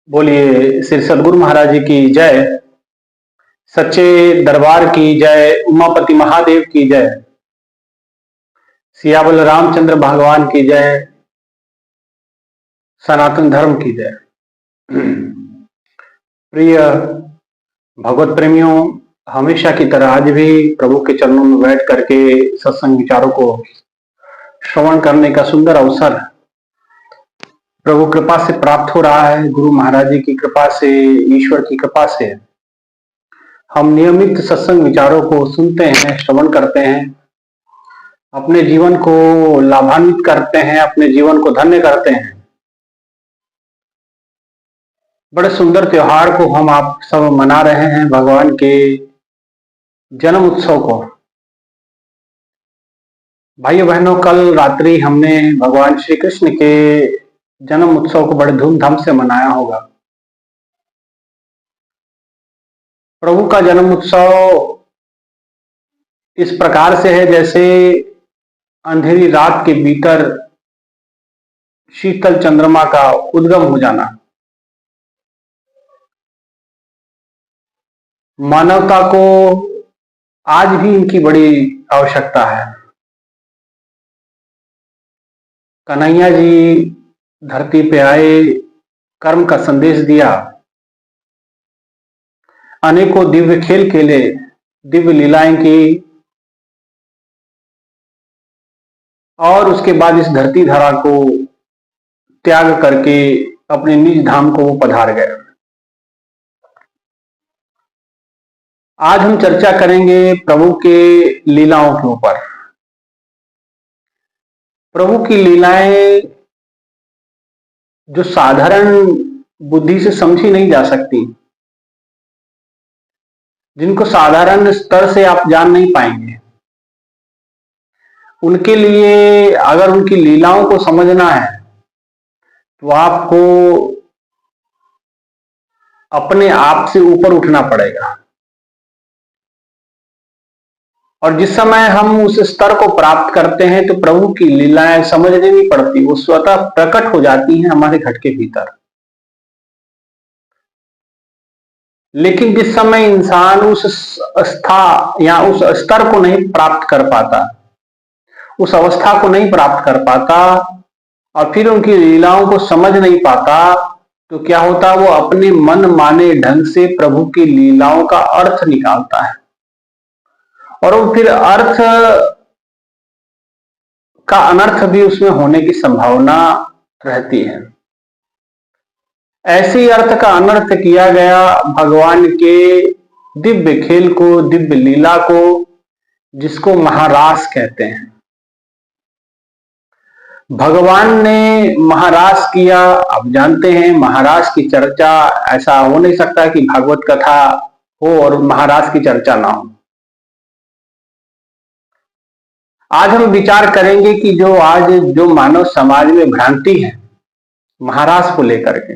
बोलिए श्री सदगुरु महाराज जी की जय। सच्चे दरबार की जय। उमापति महादेव की जय। सियावल रामचंद्र भगवान की जय। सनातन धर्म की जय। प्रिय भगवत प्रेमियों, हमेशा की तरह आज भी प्रभु के चरणों में बैठ करके सत्संग विचारों को श्रवण करने का सुंदर अवसर प्रभु कृपा से प्राप्त हो रहा है। गुरु महाराज जी की कृपा से, ईश्वर की कृपा से हम नियमित सत्संग विचारों को सुनते हैं, श्रवण करते हैं, अपने जीवन को लाभान्वित करते हैं, अपने जीवन को धन्य करते हैं। बड़े सुंदर त्योहार को हम आप सब मना रहे हैं, भगवान के जन्म उत्सव को। भाइयों बहनों, कल रात्रि हमने भगवान श्री कृष्ण के जन्म उत्सव को बड़े धूमधाम से मनाया होगा। प्रभु का जन्म उत्सव इस प्रकार से है जैसे अंधेरी रात के भीतर शीतल चंद्रमा का उद्गम हो जाना। मानवता को आज भी इनकी बड़ी आवश्यकता है। कन्हैया जी धरती पे आए, कर्म का संदेश दिया, अनेकों दिव्य खेल खेले, दिव्य लीलाएं की और उसके बाद इस धरती धरा को त्याग करके अपने निज धाम को वो पधार गए। आज हम चर्चा करेंगे प्रभु के लीलाओं के ऊपर। प्रभु की लीलाएं जो साधारण बुद्धि से समझी नहीं जा सकती, जिनको साधारण स्तर से आप जान नहीं पाएंगे, उनके लिए अगर उनकी लीलाओं को समझना है तो आपको अपने आप से ऊपर उठना पड़ेगा। और जिस समय हम उस स्तर को प्राप्त करते हैं तो प्रभु की लीलाएं समझनी नहीं पड़ती, वो स्वतः प्रकट हो जाती हैं हमारे घट के भीतर। लेकिन जिस समय इंसान उस अवस्था या उस स्तर को नहीं प्राप्त कर पाता, उस अवस्था को नहीं प्राप्त कर पाता और फिर उनकी लीलाओं को समझ नहीं पाता, तो क्या होता, वो अपने मन माने ढंग से प्रभु की लीलाओं का अर्थ निकालता है और वो फिर अर्थ का अनर्थ भी उसमें होने की संभावना रहती है। ऐसे ही अर्थ का अनर्थ किया गया भगवान के दिव्य खेल को, दिव्य लीला को, जिसको महारास कहते हैं। भगवान ने महारास किया। आप जानते हैं महारास की चर्चा, ऐसा हो नहीं सकता कि भागवत कथा हो और महारास की चर्चा ना हो। आज हम विचार करेंगे कि जो मानव समाज में भ्रांति है महारास को लेकर के,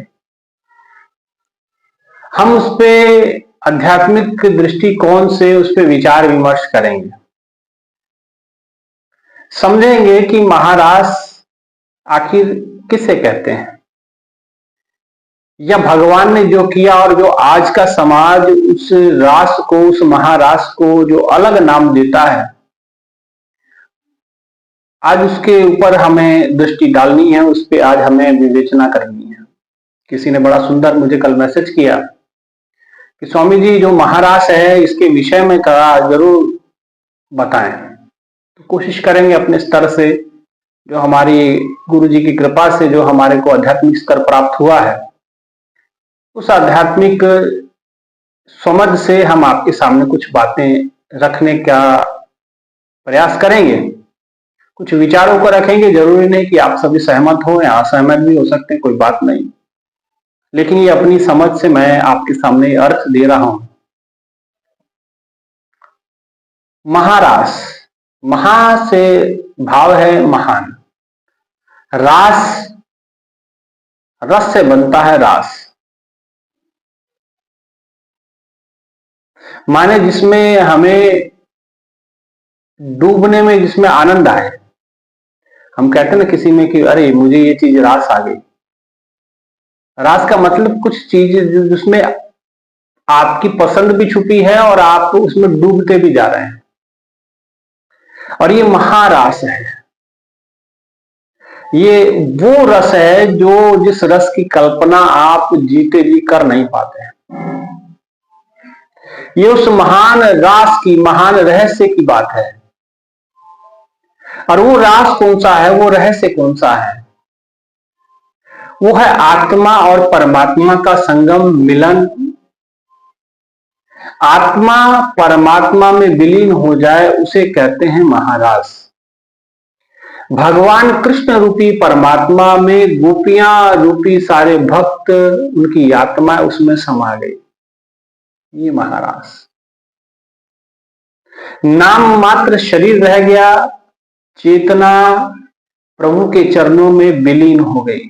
हम उस पे आध्यात्मिक दृष्टिकोण से उस पे विचार विमर्श करेंगे, समझेंगे कि महारास आखिर किसे कहते हैं, या भगवान ने जो किया और जो आज का समाज उस रास को, उस महारास को जो अलग नाम देता है, आज उसके ऊपर हमें दृष्टि डालनी है, उस पर आज हमें विवेचना करनी है। किसी ने बड़ा सुंदर मुझे कल मैसेज किया कि स्वामी जी जो महारास है इसके विषय में जरूर बताएं। तो कोशिश करेंगे अपने स्तर से, जो हमारी गुरु जी की कृपा से जो हमारे को आध्यात्मिक स्तर प्राप्त हुआ है, उस आध्यात्मिक समझ से हम आपके सामने कुछ बातें रखने का प्रयास करेंगे, कुछ विचारों को रखेंगे। जरूरी नहीं कि आप सभी सहमत हो या असहमत भी हो सकते हैं, कोई बात नहीं, लेकिन ये अपनी समझ से मैं आपके सामने अर्थ दे रहा हूं। महारास, महा से भाव है महान, रास रस से बनता है रास, माने जिसमें हमें डूबने में जिसमें आनंद आए। हम कहते हैं ना किसी में कि अरे मुझे ये चीज रास आ गई, रास का मतलब कुछ चीज जिसमें आपकी पसंद भी छुपी है और आप उसमें डूबते भी जा रहे हैं, और ये महारास है। ये वो रस है जो जिस रस की कल्पना आप जीते जी कर नहीं पाते हैं। ये उस महान रास की, महान रहस्य की बात है। और वो रास कौन सा है, वो रहस्य कौन सा है? वो है आत्मा और परमात्मा का संगम, मिलन। आत्मा परमात्मा में विलीन हो जाए उसे कहते हैं महारास। भगवान कृष्ण रूपी परमात्मा में गोपियां रूपी सारे भक्त, उनकी आत्मा उसमें समा गई, ये महारास। नाम मात्र शरीर रह गया, चेतना प्रभु के चरणों में विलीन हो गई,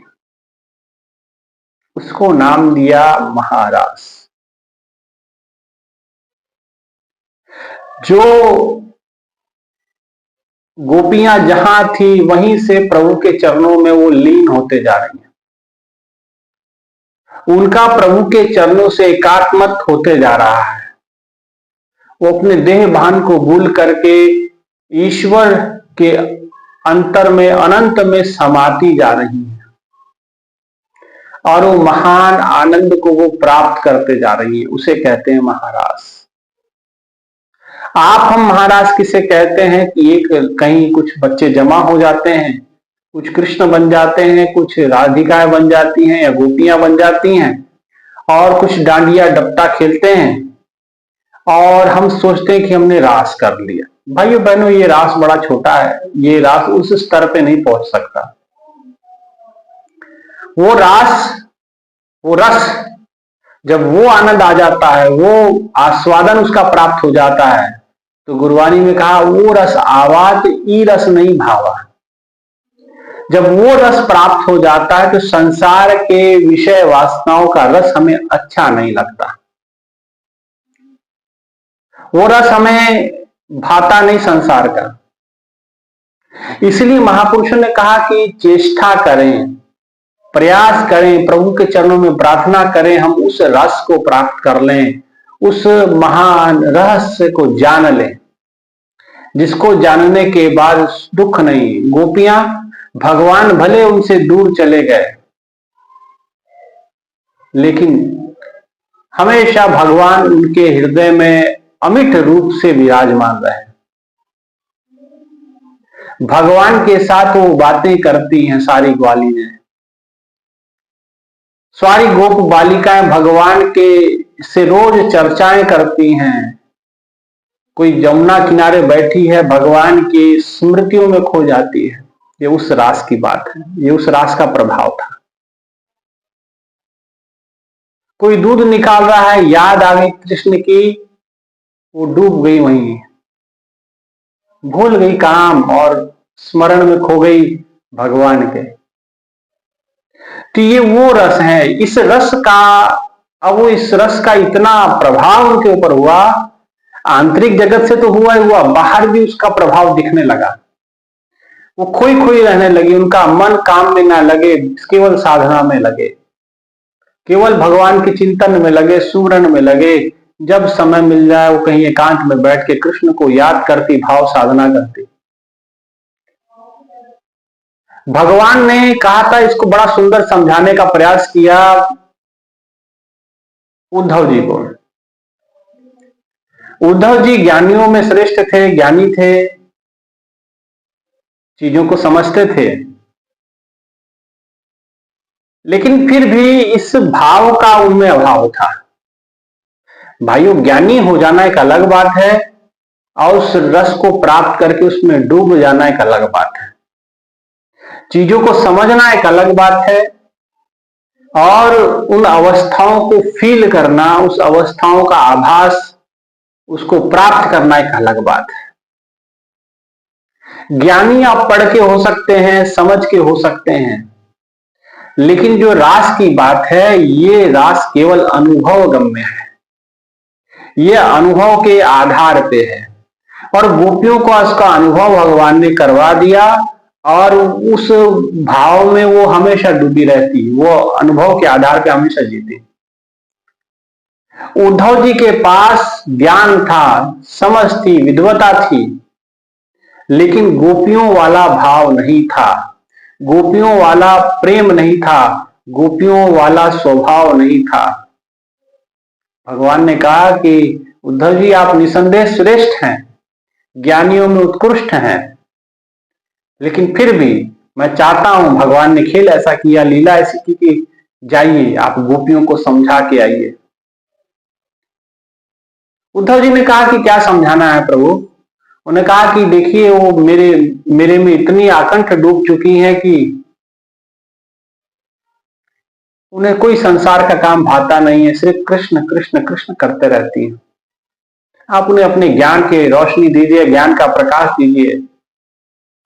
उसको नाम दिया महारास। जो गोपियां जहां थी वहीं से प्रभु के चरणों में वो लीन होते जा रही हैं, उनका प्रभु के चरणों से एकात्मत होते जा रहा है। वो अपने देह भान को भूल करके ईश्वर के अंतर में, अनंत में समाती जा रही है, और वो महान आनंद को वो प्राप्त करते जा रही है, उसे कहते हैं महारास। आप हम महाराज किसे कहते हैं कि एक कहीं कुछ बच्चे जमा हो जाते हैं, कुछ कृष्ण बन जाते हैं, कुछ राधिकाएं बन जाती हैं या गोपियां बन जाती हैं, और कुछ डांडिया डपटा खेलते हैं, और हम सोचते हैं कि हमने रास कर लिया। भाइयों बहनों, ये रास बड़ा छोटा है, ये रास उस स्तर पे नहीं पहुंच सकता। वो रास, वो रस, जब वो आनंद आ जाता है, वो आस्वादन उसका प्राप्त हो जाता है, तो गुरुवाणी में कहा वो रस आवात ई रस नहीं भावा। जब वो रस प्राप्त हो जाता है तो संसार के विषय वासनाओं का रस हमें अच्छा नहीं लगता, वो रस हमें भाता नहीं संसार का। इसलिए महापुरुषों ने कहा कि चेष्टा करें, प्रयास करें, प्रभु के चरणों में प्रार्थना करें, हम उस रस को प्राप्त कर लें, उस महान रहस्य को जान लें, जिसको जानने के बाद दुख नहीं। गोपियां, भगवान भले उनसे दूर चले गए, लेकिन हमेशा भगवान उनके हृदय में अमिट रूप से विराजमान रहे। भगवान के साथ वो बातें करती हैं सारी ग्वालिनें, सारी गोप बालिकाएं भगवान के से रोज चर्चाएं करती हैं। कोई जमुना किनारे बैठी है, भगवान की स्मृतियों में खो जाती है। ये उस रास की बात है, ये उस रास का प्रभाव था। कोई दूध निकाल रहा है, याद आ गई कृष्ण की, वो डूब गई वहीं, भूल गई काम और स्मरण में खो गई भगवान के। तो ये वो रस है। इस रस का, अब वो इस रस का इतना प्रभाव उनके ऊपर हुआ, आंतरिक जगत से तो हुआ ही हुआ, बाहर भी उसका प्रभाव दिखने लगा। वो खोई खोई रहने लगी, उनका मन काम में ना लगे, केवल साधना में लगे, केवल भगवान के चिंतन में लगे, सुमरन में लगे। जब समय मिल जाए वो कहीं एकांत में बैठ के कृष्ण को याद करती, भाव साधना करती। भगवान ने कहा था, इसको बड़ा सुंदर समझाने का प्रयास किया उद्धव जी को। उद्धव जी ज्ञानियों में श्रेष्ठ थे, ज्ञानी थे, चीजों को समझते थे, लेकिन फिर भी इस भाव का उनमें अभाव था। भाइयों, ज्ञानी हो जाना एक अलग बात है, और उस रस को प्राप्त करके उसमें डूब जाना एक अलग बात है। चीजों को समझना एक अलग बात है, और उन अवस्थाओं को फील करना, उस अवस्थाओं का आभास, उसको प्राप्त करना एक अलग बात है। ज्ञानी आप पढ़ के हो सकते हैं, समझ के हो सकते हैं, लेकिन जो रास की बात है, ये रास केवल अनुभव गम्य है, ये अनुभव के आधार पे है। और गोपियों को इसका अनुभव भगवान ने करवा दिया, और उस भाव में वो हमेशा डूबी रहती, वो अनुभव के आधार पे हमेशा जीती। उद्धव जी के पास ज्ञान था, समझ थी, विद्वता थी, लेकिन गोपियों वाला भाव नहीं था, गोपियों वाला प्रेम नहीं था, गोपियों वाला स्वभाव नहीं था। भगवान ने कहा कि उद्धव जी आप निसंदेह श्रेष्ठ हैं, ज्ञानियों में उत्कृष्ट हैं, लेकिन फिर भी मैं चाहता हूं, भगवान ने खेल ऐसा किया, लीला ऐसी की कि जाइए आप गोपियों को समझा के आइए। उद्धव जी ने कहा कि क्या समझाना है प्रभु? उन्होंने कहा कि देखिए वो मेरे में इतनी आकंठ डूब चुकी हैं कि उन्हें कोई संसार का काम भाता नहीं है, सिर्फ कृष्ण कृष्ण कृष्ण करते रहती हैं। आप उन्हें अपने ज्ञान के रोशनी दीजिए, ज्ञान का प्रकाश दीजिए।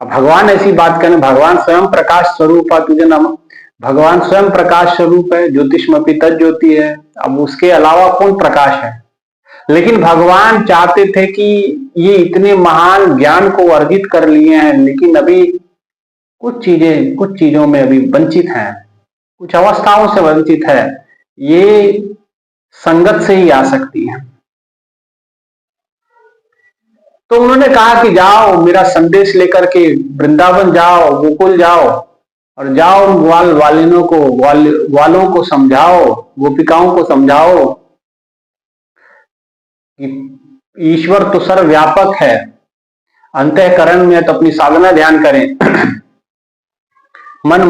अब भगवान ऐसी बात करें, भगवान स्वयं प्रकाश स्वरूप है, तुझे नम, भगवान स्वयं प्रकाश स्वरूप है, ज्योतिषमपि तज्ज्योति है। अब उसके अलावा कौन प्रकाश है? लेकिन भगवान चाहते थे कि ये इतने महान ज्ञान को अर्जित कर लिए हैं, लेकिन अभी कुछ चीजों में अभी वंचित हैं, कुछ अवस्थाओं से वंचित है, ये संगत से ही आ सकती है। तो उन्होंने कहा कि जाओ मेरा संदेश लेकर के वृंदावन जाओ, गोकुल जाओ, और जाओ ग्वालों को समझाओ, गोपिकाओं को समझाओ कि ईश्वर तो सर्वव्यापक है, अंतःकरण में तो अपनी साधना ध्यान करें, मन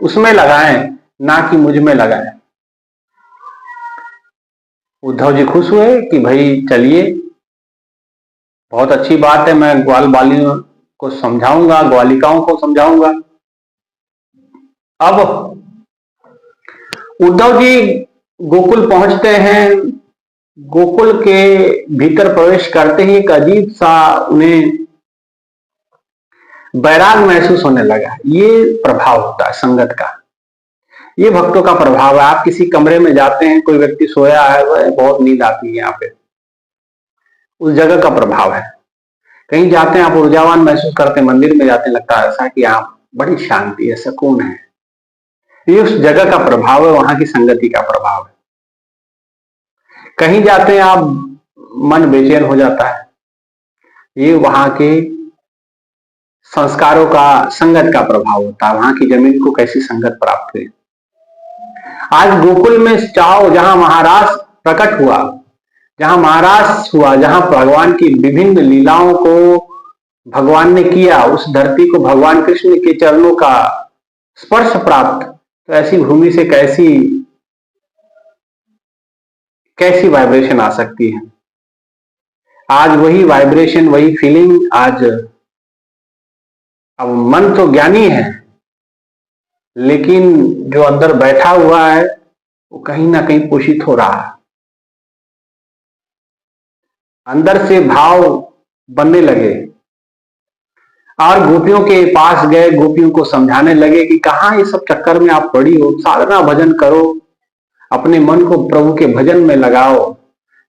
उसमें लगाएं, ना कि मुझ में लगाएं। उद्धव जी खुश हुए कि भाई चलिए, बहुत अच्छी बात है, मैं ग्वाल बालियों को समझाऊंगा, ग्वालिकाओं को समझाऊंगा। अब उद्धव जी गोकुल पहुंचते हैं, गोकुल के भीतर प्रवेश करते ही एक अजीब सा उन्हें वैराग महसूस होने लगा। ये प्रभाव होता है संगत का, ये भक्तों का प्रभाव है। आप किसी कमरे में जाते हैं, कोई व्यक्ति सोया है, वह बहुत नींद आती है, यहाँ पे उस जगह का प्रभाव है। कहीं जाते हैं आप ऊर्जावान महसूस करते हैं, मंदिर में जाते हैं लगता है ऐसा कि यहाँ बड़ी शांति है, सुकून है। ये उस जगह का प्रभाव है, वहां की संगति का प्रभाव है। कहीं जाते हैं आप मन बेचैन हो जाता है, ये वहां के संस्कारों का, संगत का प्रभाव होता है। वहां की जमीन को कैसी संगत प्राप्त हुई। आज गोकुल में चाओ, जहां महाराज प्रकट हुआ, जहां महाराज हुआ, जहां भगवान की विभिन्न लीलाओं को भगवान ने किया, उस धरती को भगवान कृष्ण के चरणों का स्पर्श प्राप्त, तो ऐसी भूमि से कैसी वाइब्रेशन आ सकती है। आज वही वाइब्रेशन, वही फीलिंग, आज अब मन तो ज्ञानी है, लेकिन जो अंदर बैठा हुआ है वो कहीं ना कहीं पोषित हो रहा है। अंदर से भाव बनने लगे और गोपियों के पास गए, गोपियों को समझाने लगे कि कहाँ ये सब चक्कर में आप पड़ी हो, साधना भजन करो, अपने मन को प्रभु के भजन में लगाओ।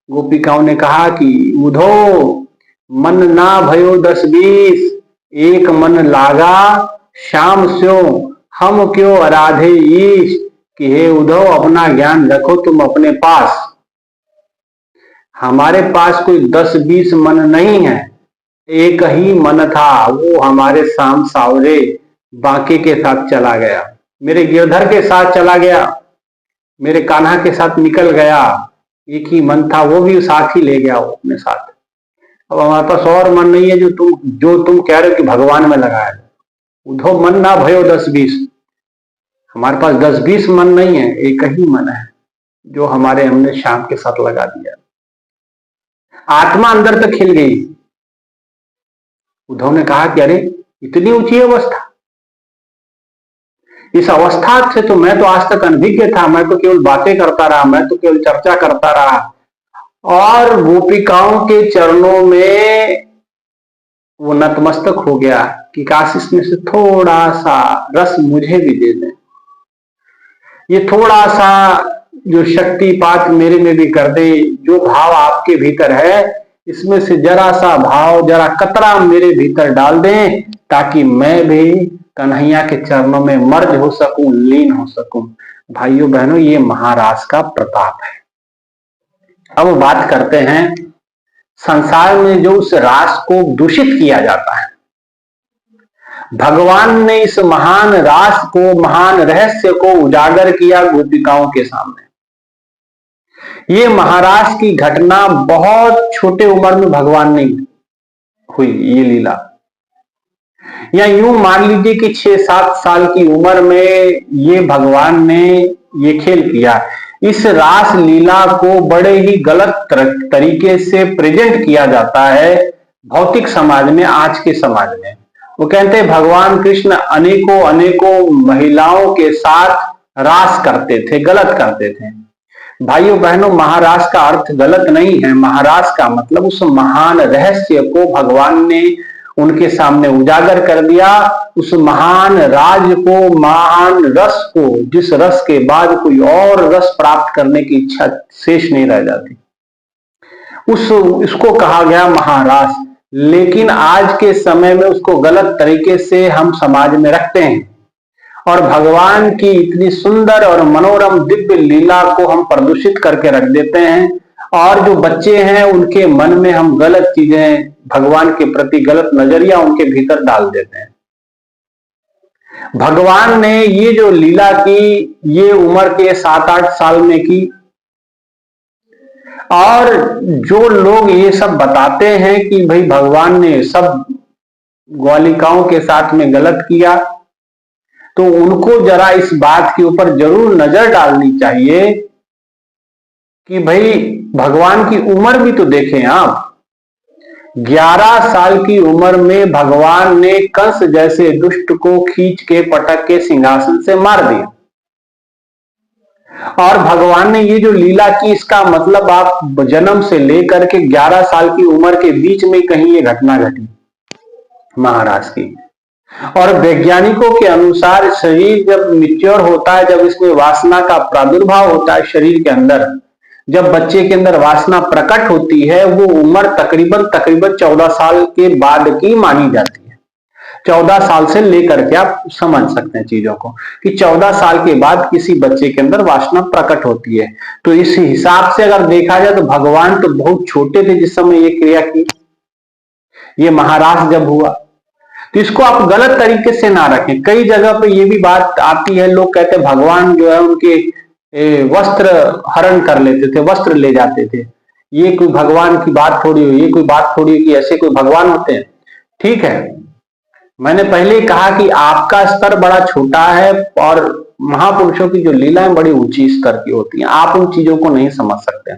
गोपिकाओं ने कहा कि उधो मन ना भयो 10-20, एक मन लागा श्याम स्यो, हम क्यों आराधे ईश, कि हे उद्धव अपना ज्ञान रखो तुम अपने पास। हमारे पास कोई 10-20 मन नहीं है, एक ही मन था, वो हमारे शाम सावरे बांके के साथ चला गया, मेरे गिरधर के साथ चला गया, मेरे कान्हा के साथ निकल गया। एक ही मन था, वो भी साथ ही ले गया वो अपने साथ। अब हमारे पास और मन नहीं है जो तुम कह रहे हो कि भगवान में लगाया। उद्धव मन ना भयो 10-20, हमारे पास 10-20 मन नहीं है, एक ही मन है जो हमने शाम के साथ लगा दिया। आत्मा अंदर तक खिल गई। उद्धव ने कहा कि अरे इतनी ऊंची अवस्था, इस अवस्था से तो मैं तो आज तक अनभिज्ञ था, मैं तो केवल बातें करता रहा, मैं तो केवल चर्चा करता रहा, और गोपिकाओं के चरणों में वो नतमस्तक हो गया कि काश इसमें से थोड़ा सा रस मुझे भी दे दें, ये थोड़ा सा जो शक्तिपात मेरे में भी कर दे, जो भाव आपके भीतर है इसमें से जरा सा भाव, जरा कतरा मेरे भीतर डाल दें, ताकि मैं भी कन्हैया के चरणों में मर्ज हो सकूं, लीन हो सकूं। भाइयों बहनों, ये महारास का प्रताप है। अब बात करते हैं संसार में जो उस रास को दूषित किया जाता है। भगवान ने इस महान रास को, महान रहस्य को उजागर किया गोपिकाओं के सामने। ये महारास की घटना बहुत छोटे उम्र में भगवान ने हुई, ये लीला। या यूं मान लीजिए कि 6-7 साल की उम्र में ये भगवान ने ये खेल किया। इस रास लीला को बड़े ही गलत तरीके से प्रेजेंट किया जाता है भौतिक समाज में, आज के समाज में। वो कहते हैं भगवान कृष्ण अनेकों अनेकों महिलाओं के साथ रास करते थे, गलत करते थे। भाइयों बहनों, महारास का अर्थ गलत नहीं है। महारास का मतलब उस महान रहस्य को भगवान ने उनके सामने उजागर कर दिया। उस महान राज को, महान रस को, जिस रस के बाद कोई और रस प्राप्त करने की इच्छा शेष नहीं रह जाती, इसको कहा गया महारास। लेकिन आज के समय में उसको गलत तरीके से हम समाज में रखते हैं और भगवान की इतनी सुंदर और मनोरम दिव्य लीला को हम प्रदूषित करके रख देते हैं। और जो बच्चे हैं उनके मन में हम गलत चीजें, भगवान के प्रति गलत नजरिया उनके भीतर डाल देते हैं। भगवान ने ये जो लीला की, ये उम्र के 7-8 साल में की। और जो लोग ये सब बताते हैं कि भाई भगवान ने सब ग्वालिकाओं के साथ में गलत किया, तो उनको जरा इस बात के ऊपर जरूर नजर डालनी चाहिए कि भाई भगवान की उम्र भी तो देखें आप। 11 साल की उम्र में भगवान ने कंस जैसे दुष्ट को खींच के पटक के सिंहासन से मार दिया। और भगवान ने ये जो लीला की, इसका मतलब आप जन्म से लेकर के 11 साल की उम्र के बीच में कहीं ये घटना घटी महाराज की। और वैज्ञानिकों के अनुसार शरीर जब मैच्योर होता है, जब इसमें वासना का प्रादुर्भाव होता है शरीर के अंदर, जब बच्चे के अंदर वासना प्रकट होती है, वो उम्र तकरीबन 14 साल के बाद की मानी जाती है। 14 साल से लेकर के आप समझ सकते हैं चीजों को कि 14 साल के बाद किसी बच्चे के अंदर वासना प्रकट होती है। तो इस हिसाब से अगर देखा जाए तो भगवान तो बहुत छोटे थे जिस समय ये क्रिया की, ये महारास जब हुआ। तो इसको आप गलत तरीके से ना रखें। कई जगह पे ये भी बात आती है, लोग कहते हैं भगवान जो है उनके वस्त्र हरण कर लेते थे, वस्त्र ले जाते थे। ये कोई भगवान की बात थोड़ी हुई, ये कोई बात थोड़ी हुई कि ऐसे कोई भगवान होते हैं। ठीक है, मैंने पहले कहा कि आपका स्तर बड़ा छोटा है और महापुरुषों की जो लीलाएं बड़ी ऊंची स्तर की होती हैं, आप उन चीजों को नहीं समझ सकते।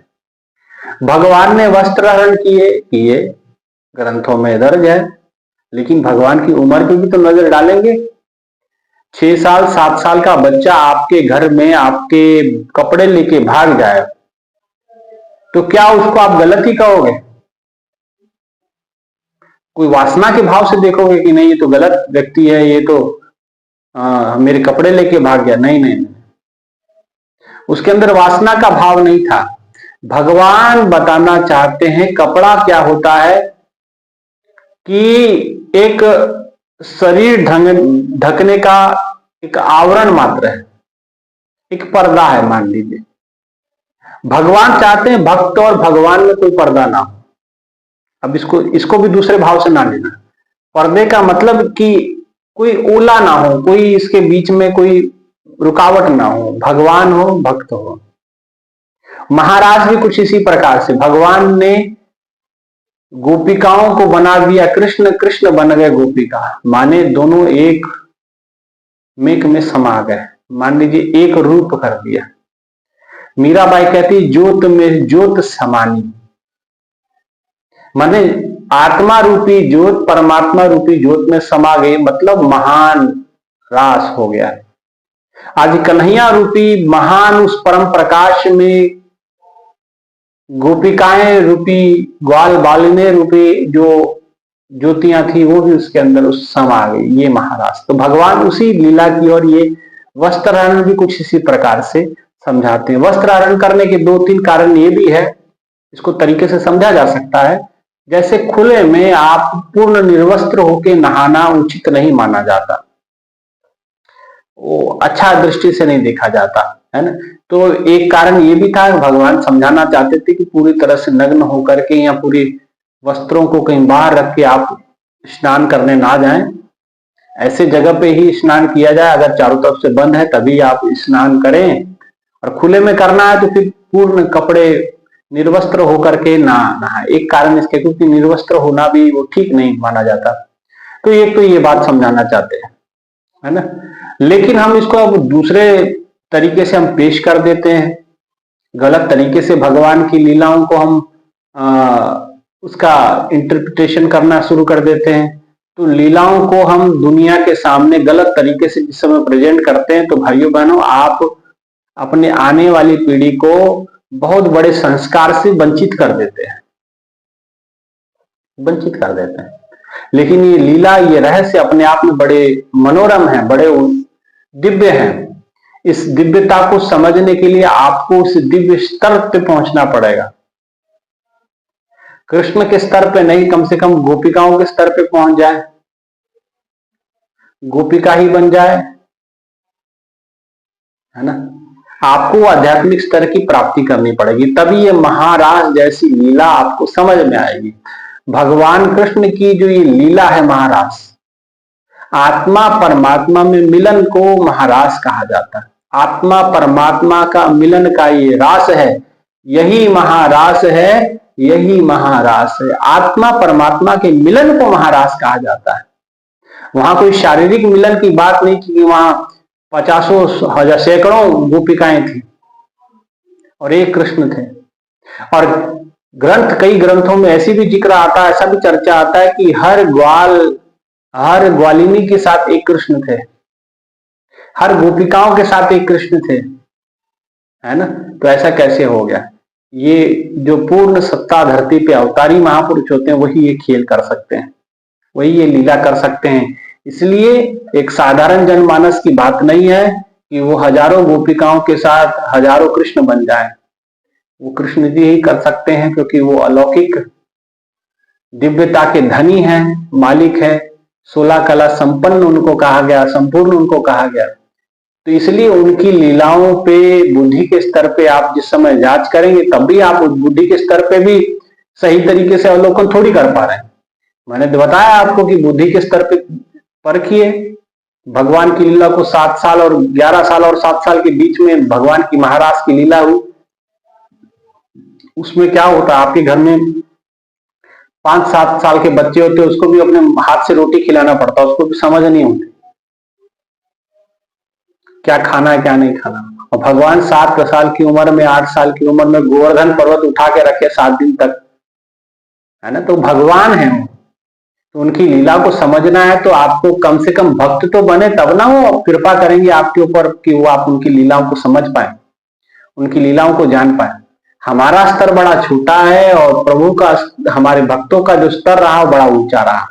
भगवान ने वस्त्र हरण किए ग्रंथों में दर्ज है, लेकिन भगवान की उम्र पे भी तो नजर डालेंगे। 6 साल 7 साल का बच्चा आपके घर में आपके कपड़े लेके भाग जाए तो क्या उसको आप गलत ही कहोगे? कोई वासना के भाव से देखोगे कि नहीं ये तो गलत व्यक्ति है, ये तो मेरे कपड़े लेके भाग गया? नहीं नहीं, उसके अंदर वासना का भाव नहीं था। भगवान बताना चाहते हैं कपड़ा क्या होता है कि एक शरीर ढकने का एक आवरण मात्र है, एक पर्दा है मान लीजिए। भगवान चाहते हैं भक्त और भगवान में कोई पर्दा ना हो। अब इसको भी दूसरे भाव से ना लेना। पर्दे का मतलब कि कोई ओला ना हो, कोई इसके बीच में कोई रुकावट ना हो, भगवान हो भक्त हो। महाराज भी कुछ इसी प्रकार से, भगवान ने गोपिकाओं को बना दिया कृष्ण, कृष्ण बन गए गोपिका, माने दोनों एक मेक में समा गए। मान लीजिए एक रूप कर दिया। मीराबाई कहती ज्योत में ज्योत समानी, माने आत्मा रूपी ज्योत परमात्मा रूपी ज्योत में समा गई, मतलब महान रास हो गया। आज कन्हैया रूपी महान उस परम प्रकाश में गोपिकाएं रूपी, ग्वाल बालिने रूपी जो ज्योतियां थी वो भी उसके अंदर उस समा गई, ये महाराज। तो भगवान उसी लीला की और ये वस्त्र हरण भी कुछ इसी प्रकार से समझाते हैं। वस्त्र हरण करने के 2-3 कारण ये भी है, इसको तरीके से समझा जा सकता है। जैसे खुले में आप पूर्ण निर्वस्त्र होकर नहाना उचित नहीं माना जाता, वो अच्छा दृष्टि से नहीं देखा जाता है ना। तो एक कारण ये भी था, भगवान समझाना चाहते थे कि पूरी तरह से नग्न होकर के या पूरी वस्त्रों को कहीं बाहर रख के आप स्नान करने ना जाएं। ऐसे जगह पे ही स्नान किया जाए, अगर चारों तरफ से बंद है तभी आप स्नान करें, और खुले में करना है तो फिर पूर्ण कपड़े निर्वस्त्र होकर के ना नहाए। एक कारण इसके, क्योंकि निर्वस्त्र होना भी वो ठीक नहीं माना जाता। तो एक तो ये बात समझाना चाहते हैं, है ना। लेकिन हम इसको अब दूसरे तरीके से हम पेश कर देते हैं, गलत तरीके से भगवान की लीलाओं को हम उसका इंटरप्रिटेशन करना शुरू कर देते हैं। तो लीलाओं को हम दुनिया के सामने गलत तरीके से जिस समय प्रेजेंट करते हैं, तो भाइयों बहनों, आप अपने आने वाली पीढ़ी को बहुत बड़े संस्कार से वंचित कर देते हैं, वंचित कर देते हैं। लेकिन ये लीला, ये रहस्य अपने आप में बड़े मनोरम हैं, बड़े दिव्य हैं। इस दिव्यता को समझने के लिए आपको उस दिव्य स्तर पे पहुंचना पड़ेगा। कृष्ण के स्तर पे नहीं, कम से कम गोपिकाओं के स्तर पे पहुंच जाए, गोपिका ही बन जाए, है ना। आपको आध्यात्मिक स्तर की प्राप्ति करनी पड़ेगी, तभी ये महारास जैसी लीला आपको समझ में आएगी। भगवान कृष्ण की जो ये लीला है महारास, आत्मा परमात्मा में मिलन को महारास कहा जाता है। आत्मा परमात्मा का मिलन का ये रास है, यही महारास है, यही महारास है। आत्मा परमात्मा के मिलन को महारास कहा जाता है। वहां कोई शारीरिक मिलन की बात नहीं की, वहां 50,000 सैकड़ों गोपिकाएं थी और एक कृष्ण थे। और ग्रंथ, कई ग्रंथों में ऐसी भी जिक्र आता है, ऐसा भी चर्चा आता है कि हर ग्वालिनी के साथ एक कृष्ण थे, हर गोपिकाओं के साथ एक कृष्ण थे, है ना। तो ऐसा कैसे हो गया? ये जो पूर्ण सत्ता धरती पे अवतारी महापुरुष होते हैं, वही ये खेल कर सकते हैं, वही ये लीला कर सकते हैं। इसलिए एक साधारण जनमानस की बात नहीं है कि वो हजारों गोपिकाओं के साथ हजारों कृष्ण बन जाए। वो कृष्ण जी ही कर सकते हैं, क्योंकि वो अलौकिक दिव्यता के धनी हैं, मालिक है। 16 कला संपन्न उनको कहा गया, संपूर्ण उनको कहा गया। तो इसलिए उनकी लीलाओं पे बुद्धि के स्तर पे आप जिस समय जांच करेंगे, तब भी आप उस बुद्धि के स्तर पे भी सही तरीके से अवलोकन थोड़ी कर पा रहे हैं। मैंने तो बताया आपको कि बुद्धि के स्तर पे परखिए। भगवान की लीला को 7 साल और 11 साल और 7 साल के बीच में भगवान की महारास की लीला हुई, उसमें क्या होता है? आपके घर में 5-7 साल के बच्चे होते, उसको भी अपने हाथ से रोटी खिलाना पड़ता, उसको भी समझ नहीं होती क्या खाना है क्या नहीं खाना। और भगवान 7 साल की उम्र में, 8 साल की उम्र में गोवर्धन पर्वत उठा के रखे 7 दिन तक, है ना। तो भगवान है वो, तो उनकी लीला को समझना है तो आपको कम से कम भक्त तो बने, तब ना वो कृपा करेंगे आपके ऊपर कि वो आप उनकी लीलाओं को समझ पाए, उनकी लीलाओं को जान पाए। हमारा स्तर बड़ा छोटा है और प्रभु का, हमारे भक्तों का जो स्तर रहा वो बड़ा ऊंचा रहा,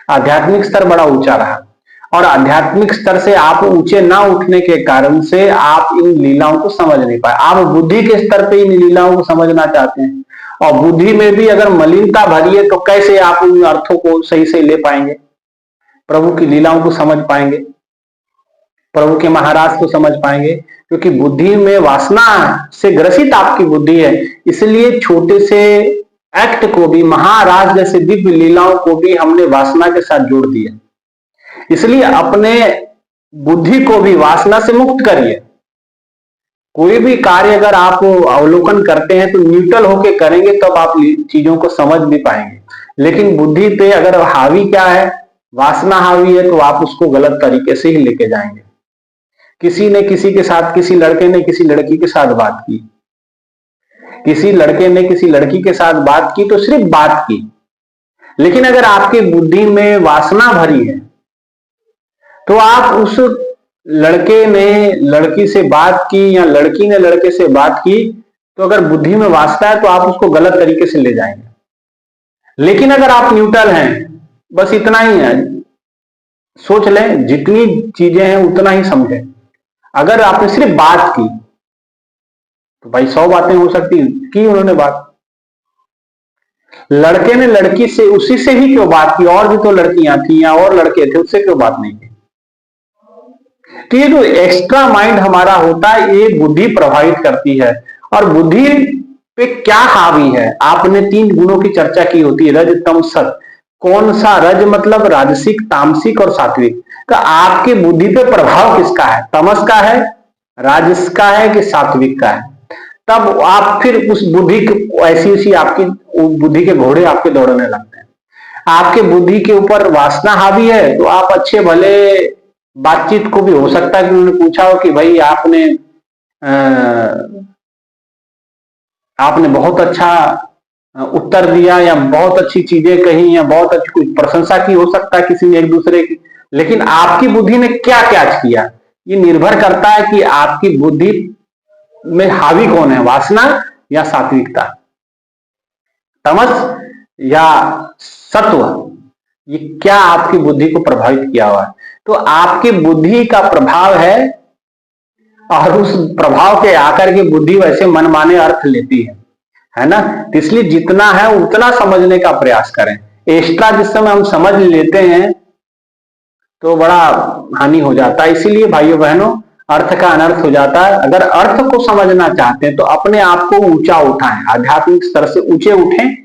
आध्यात्मिक स्तर बड़ा ऊंचा रहा। और आध्यात्मिक स्तर से आप ऊंचे ना उठने के कारण से आप इन लीलाओं को समझ नहीं पाए। आप बुद्धि के स्तर पे इन लीलाओं को समझना चाहते हैं, और बुद्धि में भी अगर मलिनता भरी है तो कैसे आप उन अर्थों को सही से ले पाएंगे, प्रभु की लीलाओं को समझ पाएंगे, प्रभु के महाराज को समझ पाएंगे? क्योंकि बुद्धि में वासना से ग्रसित आपकी बुद्धि है। इसलिए छोटे से एक्ट को भी, महाराज जैसे दिव्य लीलाओं को भी हमने वासना के साथ जोड़ दिया। इसलिए अपने बुद्धि को भी वासना से मुक्त करिए। कोई भी कार्य अगर आप अवलोकन करते हैं तो न्यूट्रल होके करेंगे, तब आप चीजों को समझ भी पाएंगे। लेकिन बुद्धि पे अगर हावी क्या है, वासना हावी है, तो आप उसको गलत तरीके से ही लेके जाएंगे। किसी ने किसी के साथ, किसी लड़के ने किसी लड़की के साथ बात की, किसी लड़के ने किसी लड़की के साथ बात की तो सिर्फ बात की, लेकिन अगर आपकी बुद्धि में वासना भरी है तो आप उस लड़के ने लड़की से बात की या लड़की ने लड़के से बात की, तो अगर बुद्धि में वासना है तो आप उसको गलत तरीके से ले जाएंगे। लेकिन अगर आप न्यूट्रल हैं, बस इतना ही है, सोच लें, जितनी चीजें हैं उतना ही समझें। अगर आपने सिर्फ बात की तो भाई 100 बातें हो सकती, की उन्होंने बात, लड़के ने लड़की से उसी से ही क्यों बात की, और भी तो लड़कियां थी या और लड़के थे, उससे क्यों बात नहीं की? तो ये जो एक्स्ट्रा माइंड हमारा होता है ये बुद्धि प्रभावित करती है। और बुद्धि पे क्या हावी है? आपने 3 गुणों की चर्चा की होती है, रज तम सत। कौन सा? रज मतलब राजसिक, तामसिक और सात्विक। तो आपकी बुद्धि पे प्रभाव किसका है? तमस का है, राजस का है कि सात्विक का है? तब आप फिर उस बुद्धि ऐसी ऐसी आपकी बुद्धि के घोड़े आपके दौड़ने लगते हैं। आपके बुद्धि के ऊपर वासना हावी है तो आप अच्छे भले बातचीत को भी हो सकता है कि उन्होंने पूछा हो कि भाई आपने बहुत अच्छा उत्तर दिया या बहुत अच्छी चीजें कही या बहुत अच्छी कोई प्रशंसा की, हो सकता है किसी ने एक दूसरे की, लेकिन आपकी बुद्धि ने क्या कैच किया, ये निर्भर करता है कि आपकी बुद्धि में हावी कौन है, वासना या सात्विकता, तमस या सत्व, ये क्या आपकी बुद्धि को प्रभावित किया हुआ है। तो आपकी बुद्धि का प्रभाव है और उस प्रभाव के आकर के बुद्धि वैसे मनमाने अर्थ लेती है ना। इसलिए जितना है उतना समझने का प्रयास करें। एक्स्ट्रा जिस समय हम समझ लेते हैं तो बड़ा हानि हो जाता है। इसीलिए भाइयों बहनों, अर्थ का अनर्थ हो जाता है। अगर अर्थ को समझना चाहते हैं तो अपने आप को ऊंचा उठाएं, आध्यात्मिक स्तर से ऊंचे उठें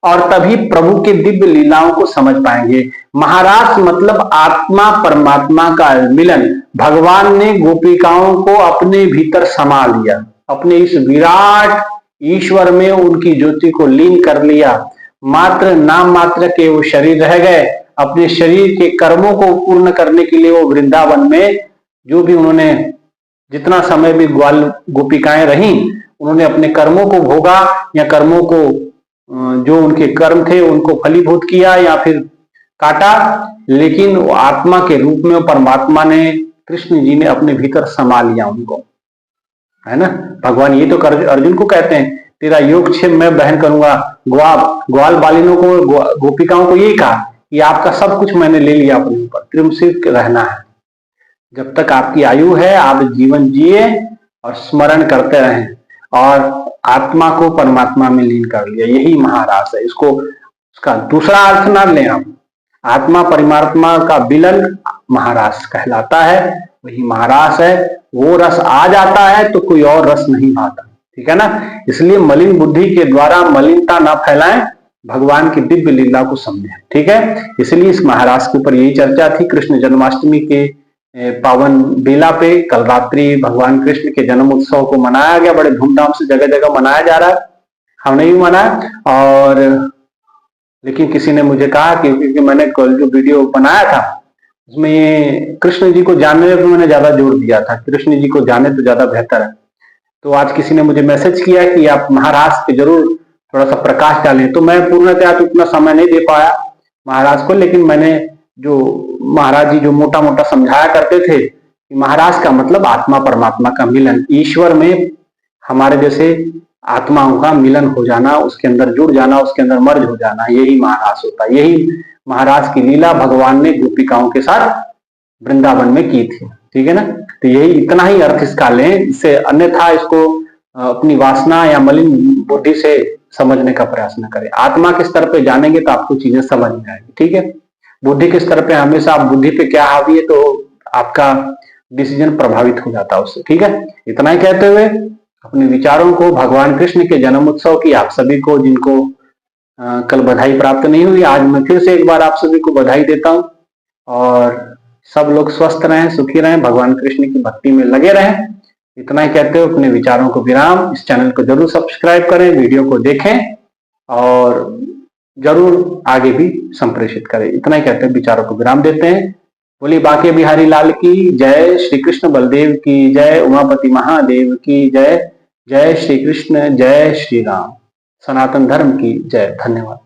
और तभी प्रभु के दिव्य लीलाओं को समझ पाएंगे। महारास मतलब आत्मा परमात्मा का मिलन। भगवान ने गोपिकाओं को अपने भीतर समा लिया, अपने इस विराट ईश्वर में उनकी ज्योति को लीन कर लिया। मात्र नाम मात्र के वो शरीर रह गए। अपने शरीर के कर्मों को पूर्ण करने के लिए वो वृंदावन में जो भी उन्होंने जितना समय भी ग्वाल गोपिकाएं रही, उन्होंने अपने कर्मों को भोगा या कर्मों को जो उनके कर्म थे उनको फलीभूत किया या फिर काटा, लेकिन वो आत्मा के रूप में परमात्मा ने, कृष्ण जी ने अपने भीतर समा लिया उनको, है ना। भगवान ये तो अर्जुन को कहते हैं, तेरा योगक्षेम मैं बहन करूंगा। ग्वाल बालिनों को, गोपिकाओं को यही कहा कि आपका सब कुछ मैंने ले लिया अपने ऊपर, त्रिमसित रहना है। जब तक आपकी आयु है आप जीवन जिए और स्मरण करते रहें और आत्मा को परमात्मा में लीन कर लिया, यही महारास है। इसको उसका दूसरा अर्थ ना लें आप। आत्मा परमात्मा का विलन महारास कहलाता है, वही महारास है। वो रस आ जाता है तो कोई और रस नहीं आता, ठीक है ना। इसलिए मलिन बुद्धि के द्वारा मलिनता ना फैलाएं, भगवान की दिव्य लीला को समझें, ठीक है। इसलिए इस महारास के ऊपर यही चर्चा थी। कृष्ण जन्माष्टमी के पावन बेला पे कल रात्रि भगवान कृष्ण के जन्म उत्सव को मनाया गया, बड़े धूमधाम से जगह जगह मनाया जा रहा है। हमने भी मनाया, और लेकिन किसी ने मुझे कहा कि क्योंकि मैंने कल जो वीडियो बनाया था उसमें ये कृष्ण जी को जानने में मैंने ज्यादा जोर दिया था, कृष्ण जी को जाने तो ज्यादा बेहतर है। तो आज किसी ने मुझे मैसेज किया कि आप महाराज पे जरूर थोड़ा सा प्रकाश डालें, तो मैं पूर्णतः तो उतना समय नहीं दे पाया महाराज को, लेकिन मैंने जो महाराज जी जो मोटा मोटा समझाया करते थे कि महाराज का मतलब आत्मा परमात्मा का मिलन, ईश्वर में हमारे जैसे आत्माओं का मिलन हो जाना, उसके अंदर जुड़ जाना, उसके अंदर मर्ज हो जाना, यही महाराज होता है। यही महाराज की लीला भगवान ने गोपिकाओं के साथ वृंदावन में की थी, ठीक है ना। तो यही इतना ही अर्थ इसका लें, इससे अन्यथा इसको अपनी वासना या मलिन बुद्धि से समझने का प्रयास न करें। आत्मा के स्तर पे जानेंगे तो आपको चीजें समझ में आएगी, ठीक है। बुद्धि के स्तर पे हमेशा आप बुद्धि पे क्या हावी है तो आपका डिसीजन प्रभावित हो जाता है उससे, ठीक है। इतना ही कहते हुए अपने विचारों को भगवान कृष्ण के जन्म उत्सव की आप सभी को, जिनको कल बधाई प्राप्त नहीं हुई, आज मैं फिर से एक बार आप सभी को बधाई देता हूं। और सब लोग स्वस्थ रहें, सुखी रहें, भगवान कृष्ण की भक्ति में लगे रहें। इतना ही कहते हुए अपने विचारों को विराम। इस चैनल को जरूर सब्सक्राइब करें, वीडियो को देखें और जरूर आगे भी संप्रेषित करें। इतना ही कहते हुए विचारों को विराम देते हैं। बोली बांके बिहारी लाल की जय, श्री कृष्ण बलदेव की जय, उमापति महादेव की जय। जय श्री कृष्ण, जय श्री राम, सनातन धर्म की जय। धन्यवाद।